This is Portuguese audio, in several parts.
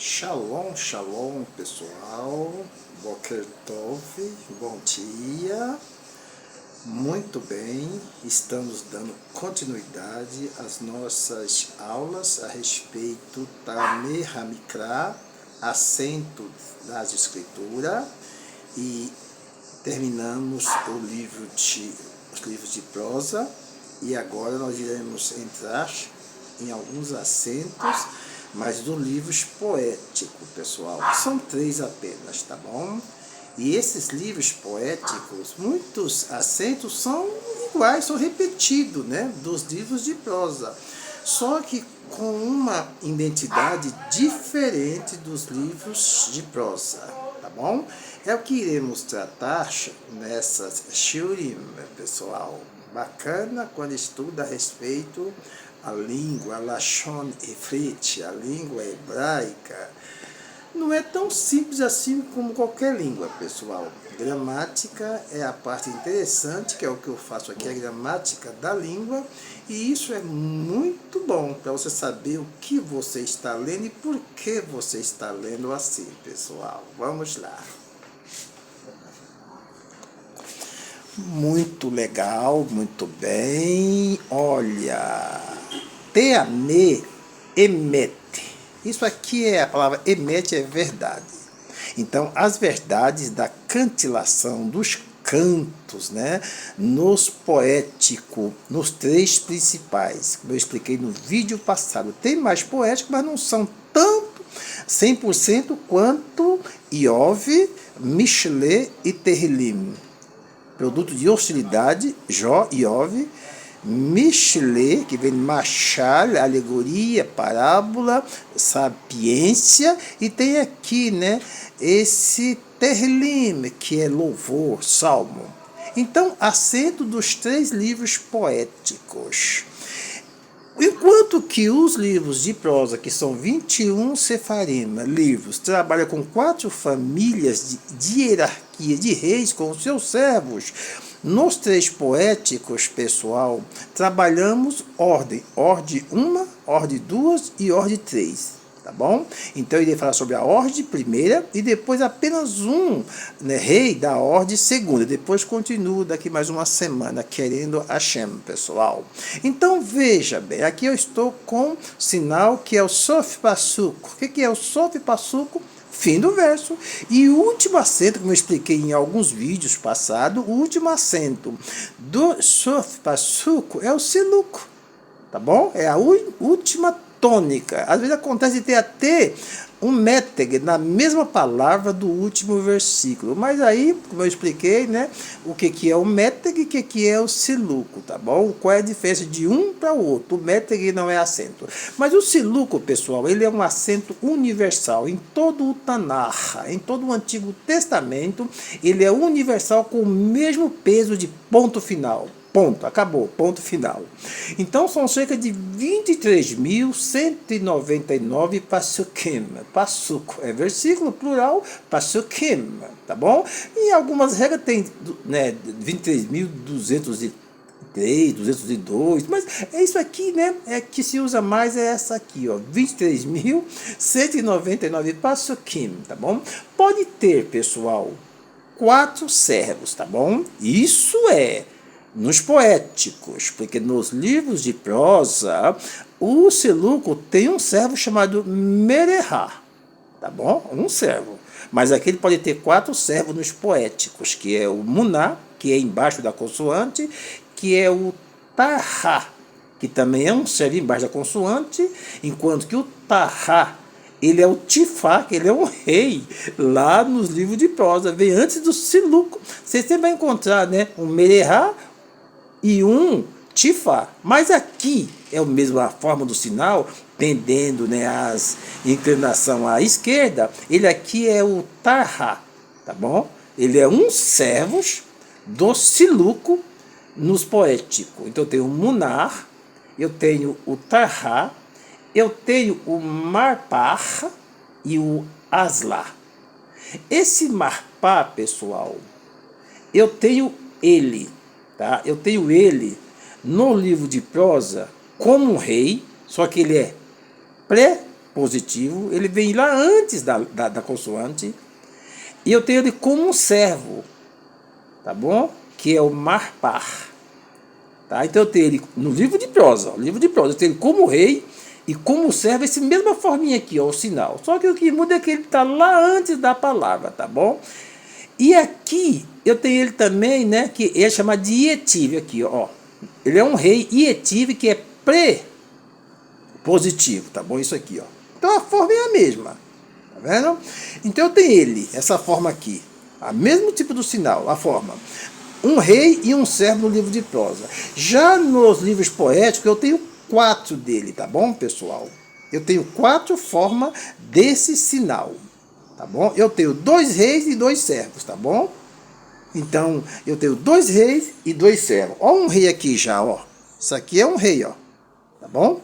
Shalom, shalom pessoal, Boker Tov, bom dia, muito bem, estamos dando continuidade às nossas aulas a respeito da Mehamikra, acento das escrituras, e terminamos os livros de prosa, e agora nós iremos entrar em alguns acentos, mas dos livros poéticos, pessoal. São 3 apenas, tá bom? E esses livros poéticos, muitos acentos são iguais, são repetidos, né? Dos livros de prosa. Só que com uma identidade diferente dos livros de prosa, tá bom? É o que iremos tratar nessa shiurim, pessoal. Bacana quando estuda a respeito a língua, a Lashon Ifrit, a língua hebraica. Não é tão simples assim como qualquer língua, pessoal. Gramática é a parte interessante, que é o que eu faço aqui, a gramática da língua, e isso é muito bom para você saber o que você está lendo e por que você está lendo assim, pessoal. Vamos lá. Muito legal, muito bem. Olha, Teame emet. Isso aqui é a palavra emet, é verdade. Então, as verdades da cantilação, dos cantos, né? Nos poéticos, nos 3 principais, como eu expliquei no vídeo passado. Tem mais poéticos, mas não são tanto 100% quanto Iov, Mishle e Terrilim. Produto de hostilidade, Jó, Iov, Mishle, que vem Machal, alegoria, parábola, sapiência, e tem aqui, né, esse Terrilim, que é louvor, salmo. Então, acento dos 3 livros poéticos. Enquanto que os livros de prosa, que são 21 sefarim, livros, trabalham com 4 famílias de hierarquia de reis com os seus servos, nos 3 poéticos, pessoal, trabalhamos ordem 1, ordem 2 e ordem 3. Tá bom? Então eu irei falar sobre a ordem primeira e depois apenas um, né, rei da ordem segunda. Depois continuo daqui mais uma semana, querendo Hashem, pessoal. Então veja bem, aqui eu estou com sinal que é o Sof Passuco. O que é o Sof Passuco? Fim do verso. E o último acento, como eu expliquei em alguns vídeos passados, o último acento do Sof Passuco é o Siluco. Tá bom? É a última tônica. Às vezes acontece de ter até um méteg na mesma palavra do último versículo. Mas aí, como eu expliquei, né, o que é o méteg e o que é o siluco, tá bom? Qual é a diferença de um para o outro? O méteg não é acento. Mas o siluco, pessoal, ele é um acento universal. Em todo o Tanakh, em todo o Antigo Testamento, ele é universal com o mesmo peso de ponto final. Ponto, acabou, ponto final. Então são cerca de 23.199 pasukim. Pasuco é versículo plural, pasukim, tá bom? E algumas regras tem, né, 23.203, 202, mas é isso aqui, né? É que se usa mais é essa aqui, ó, 23.199 pasukim, tá bom? Pode ter, pessoal, 4 servos, tá bom? Isso é nos poéticos, porque nos livros de prosa, o Siluco tem um servo chamado Merehá, tá bom? Um servo. Mas aqui ele pode ter 4 servos nos poéticos, que é o Muná, que é embaixo da consoante, que é o Tahá, que também é um servo embaixo da consoante, enquanto que o Tahá, ele é o Tifá, que ele é um rei, lá nos livros de prosa, vem antes do Siluco. Você sempre vai encontrar, né, um Merehá e um Tifá, mas aqui é a mesma forma do sinal, pendendo, né, as inclinação à esquerda. Ele aqui é o Tahá, tá bom? Ele é um servos do Siluco nos poéticos. Então eu tenho o Munar, eu tenho o Tahá, eu tenho o Marpar e o Asla. Esse Marpá, pessoal, eu tenho ele. Tá? Eu tenho ele no livro de prosa como um rei, só que ele é positivo, ele vem lá antes da consoante, e eu tenho ele como um servo, tá bom? Que é o marpar. Tá? Então eu tenho ele no livro de prosa, eu tenho ele como rei e como servo, essa mesma forminha aqui, ó, o sinal. Só que o que muda é que ele está lá antes da palavra, tá bom? E aqui eu tenho ele também, né, que é chamado de ietive aqui, ó. Ele é um rei ietive que é pré-positivo, tá bom? Isso aqui, ó. Então a forma é a mesma, tá vendo? Então eu tenho ele, essa forma aqui, o mesmo tipo do sinal, a forma. Um rei e um servo no livro de prosa. Já nos livros poéticos eu tenho 4 dele, tá bom, pessoal? Eu tenho 4 formas desse sinal, tá bom? Eu tenho 2 reis e 2 servos, tá bom? Então, eu tenho 2 reis e 2 servos. Ó um rei aqui já, ó. Isso aqui é um rei, ó. Tá bom?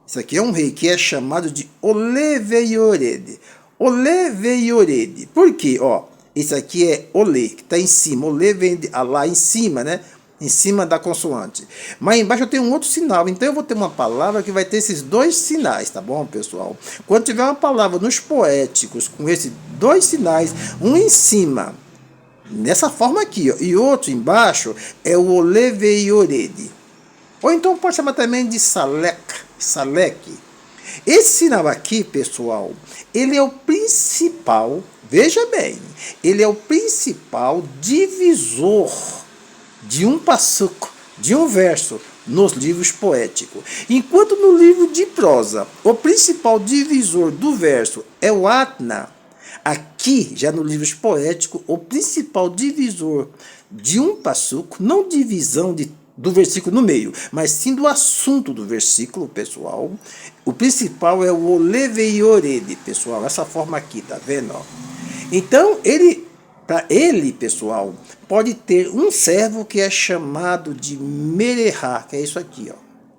Isso aqui é um rei que é chamado de Oleveiorede. Oleveiorede. Por quê? Ó, esse aqui é Olê, que está em cima. Olê vem lá em cima, né? Em cima da consoante. Mas embaixo eu tenho um outro sinal. Então eu vou ter uma palavra que vai ter esses 2 sinais, tá bom, pessoal? Quando tiver uma palavra nos poéticos com esses 2 sinais, um em cima, nessa forma aqui, ó, e outro embaixo, é o Oleveiorede. Ou então pode chamar também de Salek. Esse sinal aqui, pessoal, ele é o principal, veja bem, ele é o principal divisor de um passuco, de um verso, nos livros poéticos. Enquanto no livro de prosa, o principal divisor do verso é o atna, aqui, já nos livros poéticos, o principal divisor de um passuco, não divisão do versículo no meio, mas sim do assunto do versículo, pessoal, o principal é o Oleveiorede, pessoal, essa forma aqui, tá vendo? Ó? Então, ele, pessoal, pode ter um servo que é chamado de Mererá, que é isso aqui,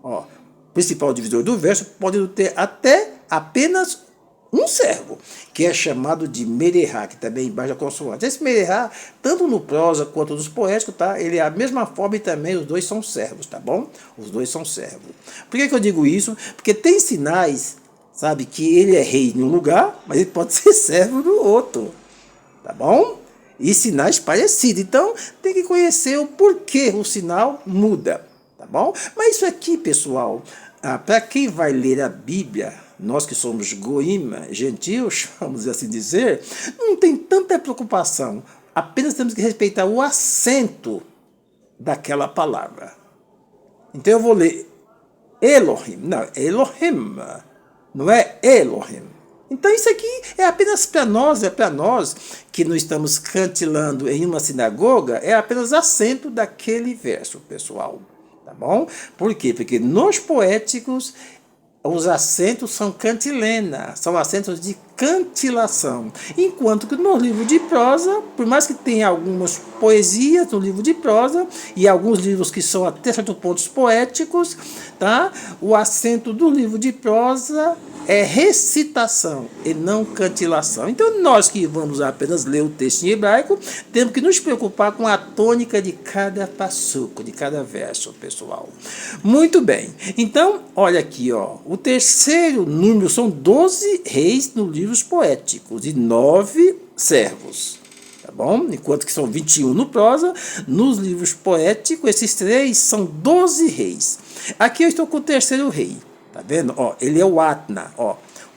ó. O principal divisor do verso pode ter até apenas um servo, que é chamado de Mererá, que também embaixo da consoante. Esse Mererá, tanto no prosa quanto nos poéticos, tá? Ele é a mesma forma e também os 2 são servos, tá bom? Os 2 são servos. Por que eu digo isso? Porque tem sinais, sabe, que ele é rei em um lugar, mas ele pode ser servo no outro, tá bom? E sinais parecidos. Então, tem que conhecer o porquê o sinal muda, tá bom? Mas isso aqui, pessoal, para quem vai ler a Bíblia, nós que somos goim, gentios, vamos assim dizer, não tem tanta preocupação. Apenas temos que respeitar o acento daquela palavra. Então eu vou ler Elohim. Não, Elohim. Não é Elohim. Então isso aqui é apenas para nós que não estamos cantilando em uma sinagoga, é apenas acento daquele verso, pessoal. Tá bom? Por quê? Porque nos poéticos os acentos são cantilena, são acentos de cantilação. Enquanto que no livro de prosa, por mais que tenha algumas poesias no livro de prosa, e alguns livros que são até certos pontos poéticos, tá? O acento do livro de prosa é recitação e não cantilação. Então nós que vamos apenas ler o texto em hebraico, temos que nos preocupar com a tônica de cada passuco, de cada verso, pessoal. Muito bem. Então, olha aqui, ó. O terceiro número são 12 reis nos livros poéticos e 9 servos. Tá bom? Enquanto que são 21 no prosa, nos livros poéticos, esses 3 são 12 reis. Aqui eu estou com o terceiro rei. Tá vendo? Ó, ele é o Atna. Ó.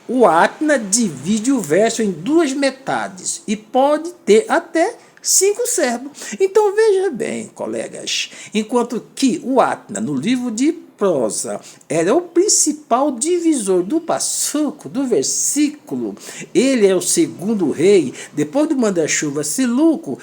O Atna divide o verso em 2 metades e pode ter até 5 servos. Então veja bem, colegas, enquanto que o Atna, no livro de prosa, era o principal divisor do passuco, do versículo, ele é o segundo rei, depois do manda-chuva Siluco,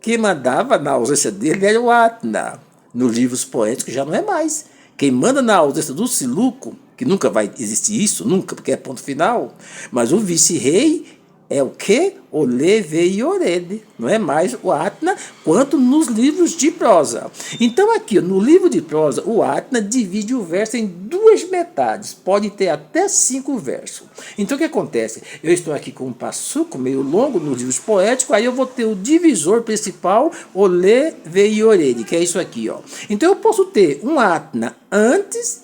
quem mandava na ausência dele era o Atna. Nos livros poéticos já não é mais. Quem manda na ausência do Siluco, que nunca vai existir isso, nunca, porque é ponto final, mas o vice-rei é o quê? O Oleveiorede, não é mais o Atna, quanto nos livros de prosa. Então aqui, no livro de prosa, o Atna divide o verso em 2 metades, pode ter até 5 versos. Então o que acontece? Eu estou aqui com um passuco meio longo nos livros poéticos, aí eu vou ter o divisor principal, o Oleveiorede, que é isso aqui, ó. Então eu posso ter um Atna antes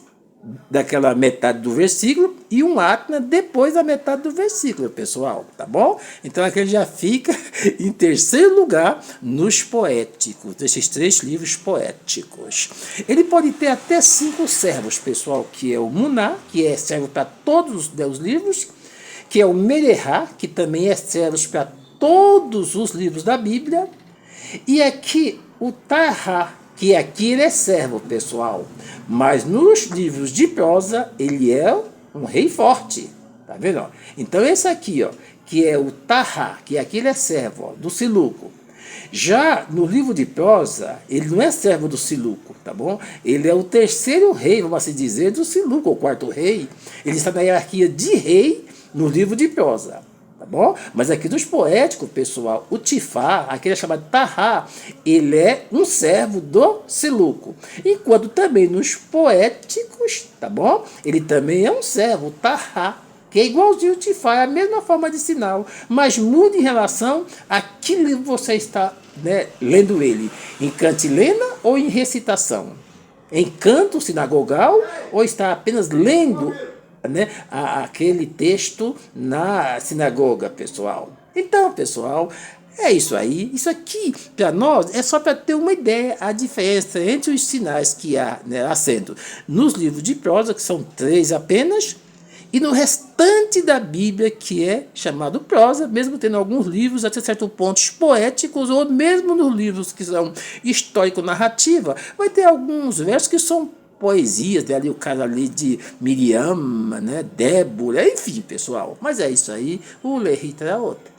daquela metade do versículo e um Atna depois da metade do versículo, pessoal, tá bom? Então aqui ele já fica em terceiro lugar nos poéticos, desses 3 livros poéticos. Ele pode ter até 5 servos, pessoal, que é o Muná, que serve para todos os livros, que é o Merehá, que também serve para todos os livros da Bíblia, e aqui o Tahá, que aqui ele é servo, pessoal, mas nos livros de prosa ele é um rei forte, tá vendo? Então esse aqui, ó, que é o Tahá, que aqui ele é servo, ó, do Siluco. Já no livro de prosa, ele não é servo do Siluco, tá bom? Ele é o terceiro rei, vamos assim dizer, do Siluco, o quarto rei. Ele está na hierarquia de rei no livro de prosa. Tá bom? Mas aqui dos poéticos, pessoal, o Tifá, aquele chamado Tahá, ele é um servo do Siluco. Enquanto também nos poéticos, tá bom? Ele também é um servo, o Tahá, que é igualzinho o Tifá, é a mesma forma de sinal, mas muda em relação a que livro você está, né, lendo ele, em cantilena ou em recitação? Em canto sinagogal ou está apenas lendo, né, aquele texto na sinagoga, pessoal? Então, pessoal, é isso aí. Isso aqui, para nós, é só para ter uma ideia a diferença entre os sinais que há, né, acento nos livros de prosa, que são 3 apenas, e no restante da Bíblia, que é chamado prosa, mesmo tendo alguns livros até certo pontos poéticos, ou mesmo nos livros que são histórico-narrativa, vai ter alguns versos que são poesias, né? Ali o caso ali de Miriam, né? Débora, enfim, pessoal. Mas é isso aí, o Lerita é outra.